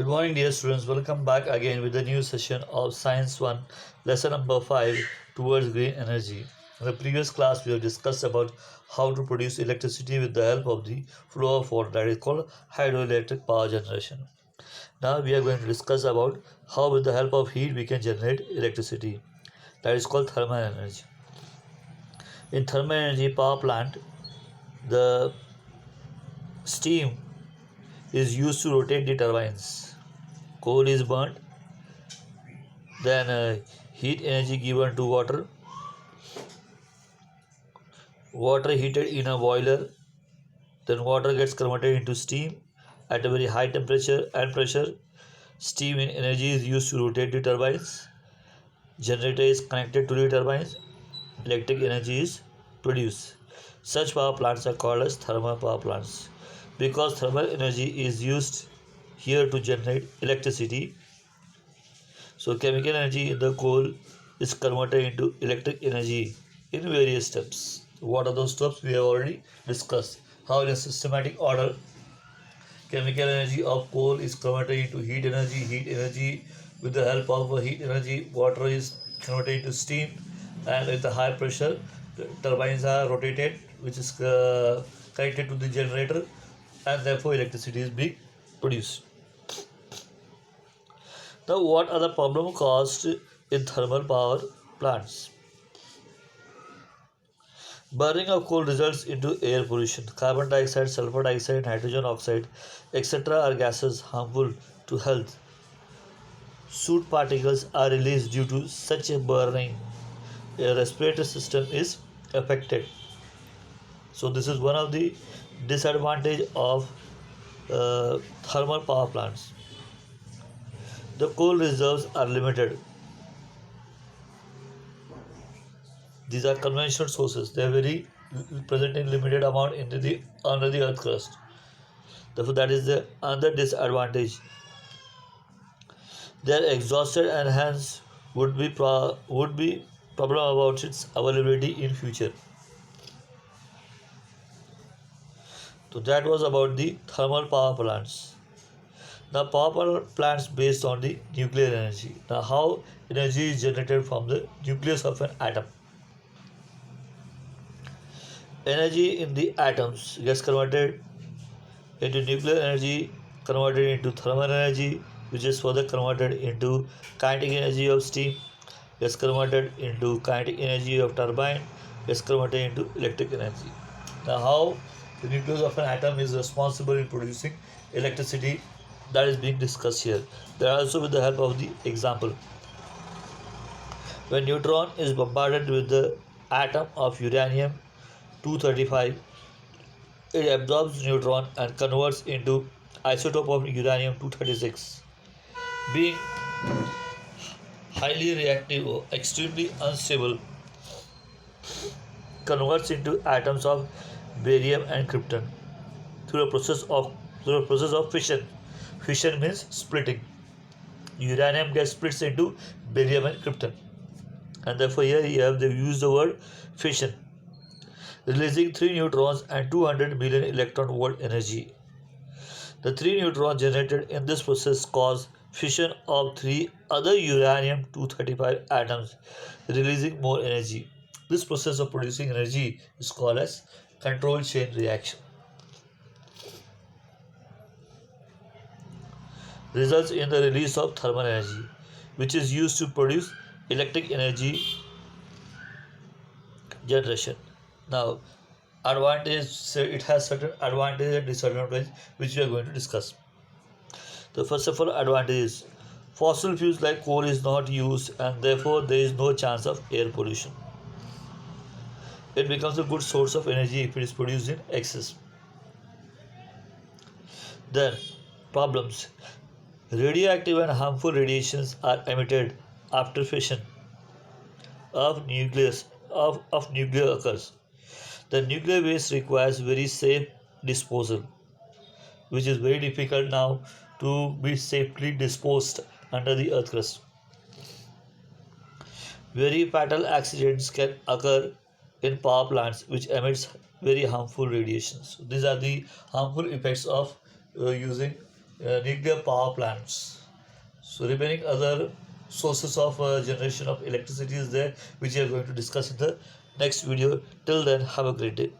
Good morning, dear students. Welcome back again with a new session of Science 1, lesson number 5 towards green energy. In the previous class, we have discussed about how to produce electricity with the help of the flow of water, that is called hydroelectric power generation. Now, we are going to discuss about how with the help of heat we can generate electricity, that is called thermal energy. In thermal energy power plant, the steam is used to rotate the turbines. Coal is burnt, then heat energy given to water heated in a boiler, then water gets converted into steam at a very high temperature and pressure. Steam in energy is used to rotate the turbines. Generator is connected to the turbines. Electric energy is produced. Such power plants are called as thermal power plants. Because thermal energy is used here to generate electricity, so chemical energy in the coal is converted into electric energy in various steps. What are those steps? We have already discussed. How in a systematic order, chemical energy of coal is converted into heat energy. Heat energy, with the help of heat energy, water is converted into steam, and with the high pressure, the turbines are rotated, which is connected to the generator, and therefore electricity is being produced. Now, what are the problem caused in thermal power plants? Burning of coal results into air pollution. Carbon dioxide, sulfur dioxide, nitrogen oxide, etc. are gases harmful to health. Soot particles are released due to such a burning. A respiratory system is affected. So this is one of the disadvantage of thermal power plants. The coal reserves are limited. These are conventional sources. They are very present in limited amount under the earth crust. Therefore, that is the another disadvantage. They are exhausted and hence would be problem about its availability in future. So that was about the thermal power plants. Now power plants based on the nuclear energy. Now how energy is generated from the nucleus of an atom. Energy in the atoms gets converted into nuclear energy, converted into thermal energy, which is further converted into kinetic energy of steam, gets converted into kinetic energy of turbine, gets converted into electric energy. Now, how the nucleus of an atom is responsible in producing electricity, that is being discussed here. There also with the help of the example. When neutron is bombarded with the atom of uranium 235, it absorbs neutron and converts into isotope of uranium 236. Being highly reactive or extremely unstable, converts into atoms of barium and krypton through a process of fission. Fission means splitting. Uranium gets splits into barium and krypton, and therefore here you have they use the word fission, releasing 3 neutrons and 200 million electron volt energy. The 3 neutrons generated in this process cause fission of 3 other uranium 235 atoms, releasing more energy. This process of producing energy is called as control chain reaction. Results in the release of thermal energy, which is used to produce electric energy generation. Now, advantage, it has certain advantage and disadvantage which we are going to discuss. The first of all advantage is fossil fuels like coal is not used and therefore there is no chance of air pollution. It becomes a good source of energy if it is produced in excess. Then problems. Radioactive and harmful radiations are emitted after fission of nuclear occurs. The nuclear waste requires very safe disposal, which is very difficult now to be safely disposed under the earth crust. Very fatal accidents can occur in power plants which emits very harmful radiations. These are the harmful effects of using nuclear power plants. So remaining other sources of generation of electricity is there, which we are going to discuss in the next video. Till then, have a great day.